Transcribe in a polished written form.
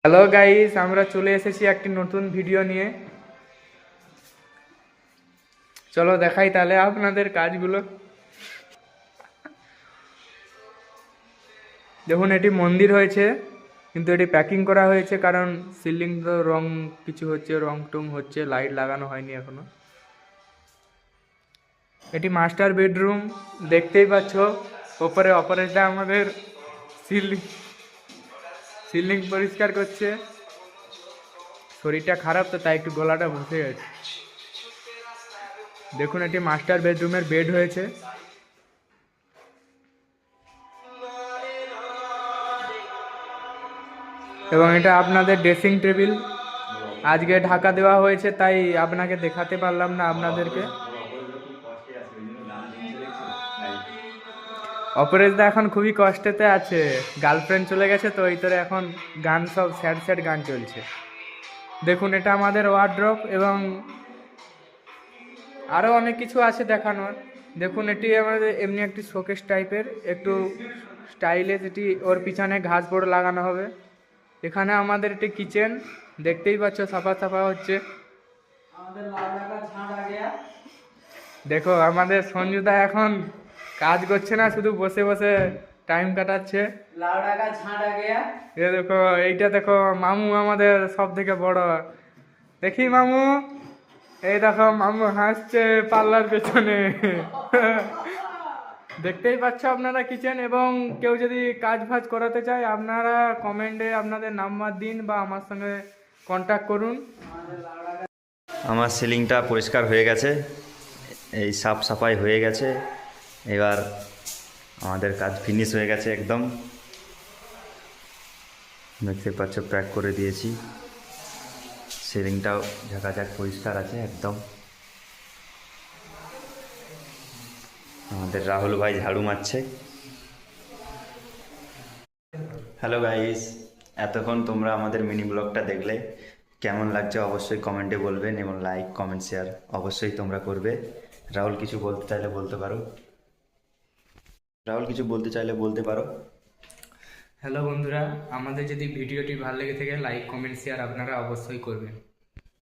Hello guys, আমরা চলে এসেছি একটি নতুন ভিডিও নিয়ে। চলো দেখাই তাহলে আপনাদের কাজগুলো। দেখুন, এটি মন্দির হয়েছে, কিন্তু এটি প্যাকিং করা হয়েছে কারণ সিলিং তো রং কিছু হচ্ছে, রং টং হচ্ছে, লাইট লাগানো হয়নি এখনো। এটি মাস্টার বেডরুম, দেখতেই পাচ্ছ। ওপরে অপারেটর আমাদের সিলিং সিলিং পরিষ্কার করছে। শরীরটা খারাপ তো, তাই একটু গলাটা বসে গেছে। দেখুন, এটি মাস্টার বেডরুমের বেড হয়েছে। এবং এটা আপনাদের ড্রেসিং টেবিল। আজকে ঢাকা দেওয়া হয়েছে, তাই আপনাকে দেখাতে পারলাম না আপনাদেরকে। অপরেশদা এখন খুবই কষ্টেতে আছে, গার্লফ্রেন্ড চলে গেছে তো এই তোরে এখন গান সব স্যাড স্যাড গান চলছে। দেখুন, এটা আমাদের ওয়ার্ড্রপ এবং আরও অনেক কিছু আছে দেখানোর। দেখুন, এটি আমাদের এমনি একটি শোকেস টাইপের, একটু স্টাইলিশ। এটি ওর পিছনে ঘাস বোর্ড লাগানো হবে। এখানে আমাদের একটি কিচেন, দেখতেই পাচ্ছ সাফা সাফা হচ্ছে। দেখো, আমাদের সঞ্জুদা এখন কাজ করছে না, শুধু বসে বসে টাইম কাটাচ্ছে। এ দেখো, এইটা দেখো, মামু আমাদের সব থেকে বড়। দেখি মামু, এই দেখো মামু হাসছে পাল্লার পেছনে। দেখতেই পাচ্ছ আপনারা কিচেন। এবং কেউ যদি কাজ ফাজ করাতে চায়, আপনারা কমেন্টে আপনাদের নাম্বার দিন বা আমার সঙ্গে কন্ট্যাক্ট করুন। আমার সিলিংটা পরিষ্কার হয়ে গেছে, এই সাফ সাফাই হয়ে গেছে। এবার আমাদের কাজ ফিনিশ হয়ে গেছে একদম। দেখতে পাচ্ছ, প্যাক করে দিয়েছি। সিলিংটাও ঝাঁকাঝাক পরিষ্কার আছে একদম। আমাদের রাহুল ভাই ঝাড়ু মারছে। হ্যালো গাইস, এতক্ষণ তোমরা আমাদের মিনি ব্লগটা দেখলে। কেমন লাগছে অবশ্যই কমেন্টে বলবেন এবং লাইক কমেন্ট শেয়ার অবশ্যই তোমরা করবে। রাহুল কিছু বলতে চাইলে বলতে পারো। রাহুল কিছু বলতে চাইলে বলতে পারো। হ্যালো বন্ধুরা, আমাদের যদি ভিডিওটি ভালো লেগে থাকে, লাইক কমেন্ট শেয়ার আপনারা অবশ্যই করবেন।